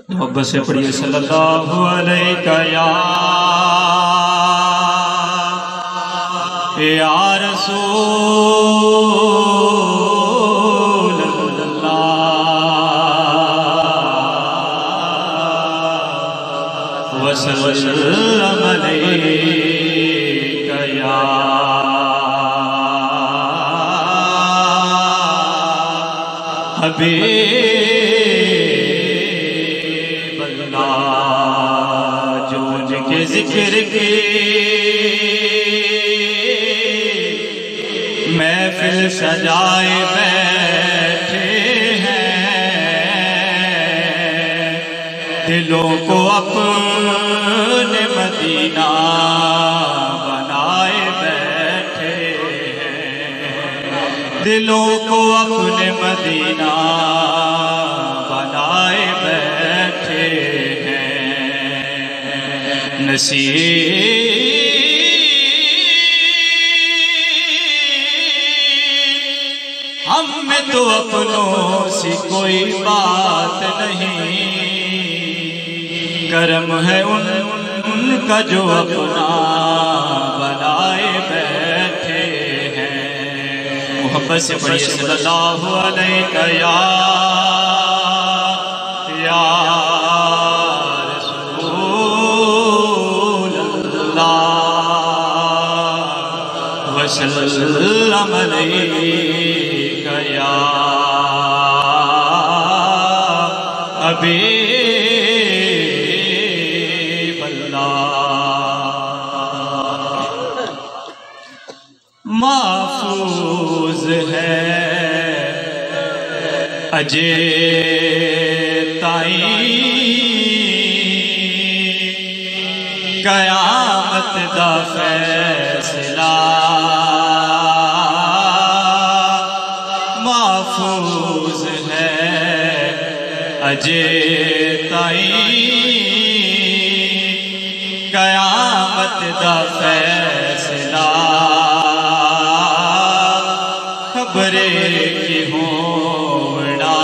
محبت سے پڑھیے صلی اللہ علیہ یا رسول اللہ وسلم علیہ یا حبیب اللہ، جو ان کے ذکر کی محفل سجائے بیٹھے ہیں، دلوں کو اپنے مدینہ بنائے بیٹھے ہیں، دلوں کو اپنے مدینہ بنائے بیٹھے ہیں، نصیب ہم میں تو اپنوں سی کوئی بات نہیں، کرم ہے ان کا جو اپنا بنائے بیٹھے ہیں۔ محبت سے پڑھیے صلی اللہ علیہ یا رسول اللہ وسلم علیہ یا حبیب اللہ۔ محفوظ ہے اجے تائیں قیامت دا فیصلہ، محفوظ ہے اجے تائیں قیامت دا فیصلہ، خبرے کی ہونا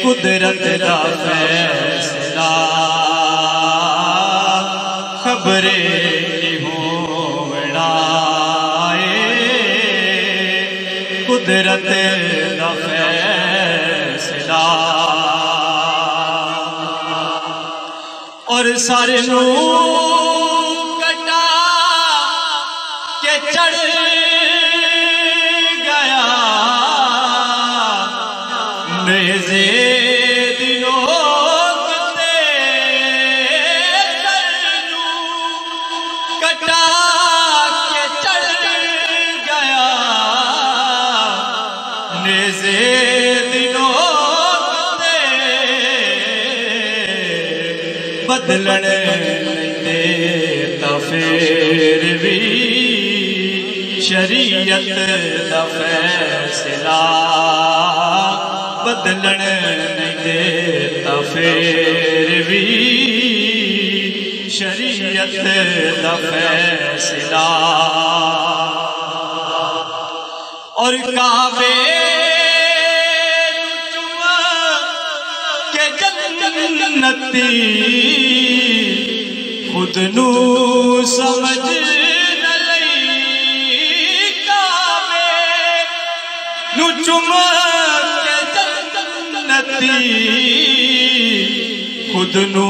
قدرت دا فیصلہ، خبرے کی ہونا قدرت دا فیصلہ، اور سارے نو کٹا کے چڑھ گیا نیزے دنوں تے ترنو کٹا کے چڑھ گیا نیزے دنوں تے بدلن دیتا پھر بھی شریعت دا فیصلہ، بدلن نہیں دیتا پھر بھی شریعت دا فیصلہ، اور کعبے کے جنتی خود نو سمجھ نہ لئی، کعبے نو چم کے جنتی خود نو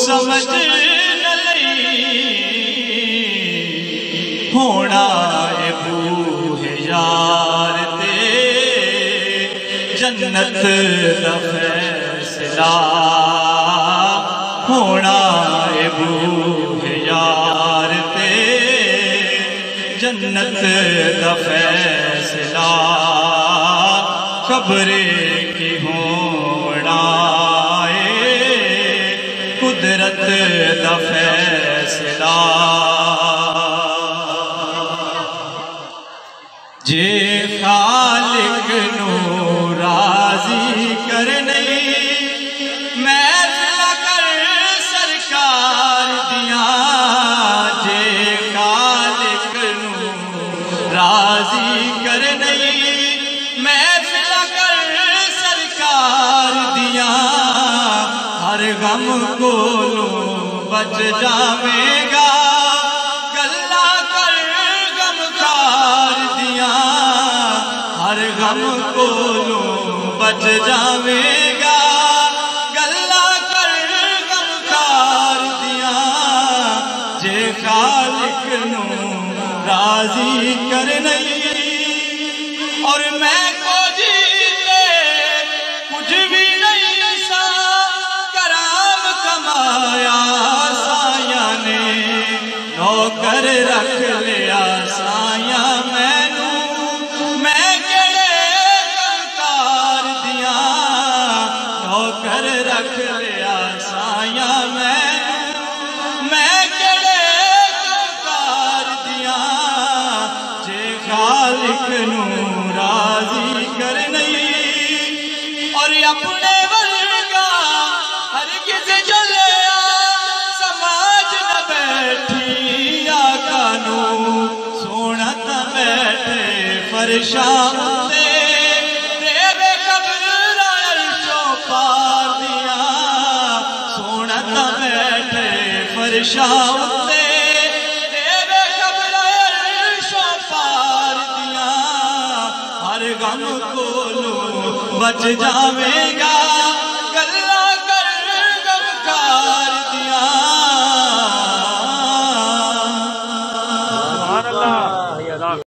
سمجھ نہ لئی، ہونا اے بوہ یار تے جنت دا فیصلہ، ہونا اے بوہ یار تے جنت دا فیصلہ، خبرے کی ہونا قدرت دا فیصلہ، جے خالق نو راضی کر نہیں محفل کر سرکار دیاں، جے خالق نو راضی کر نہیں غم کولوں بچ جاویں گا گلا کر غم خار دیاں ہر غم کولوں بچ جاویں گا گلا کر غم خار دیاں جے خالق نوں راضی کر نہیں اور میں کو جیتے کچھ بھی نہیں سا کرام کمایا سایہ نے نوکر رکھ لیا سایہ میں کیڑے کمکار دیاں نوکر رکھ لیا سایہ میں کیڑے کمکار دیاں جے خالق نوں راضی کر نہیں اور اپنے ورگا ہرگز جلیا سماج نہ بیٹھی آقا نوں سونا نہ بیٹھے فرشاں تے تیرے قبر عرشوں پار دیاں سونا نہ بیٹھے فرشاں تے غم کولوں بچ جاویں گا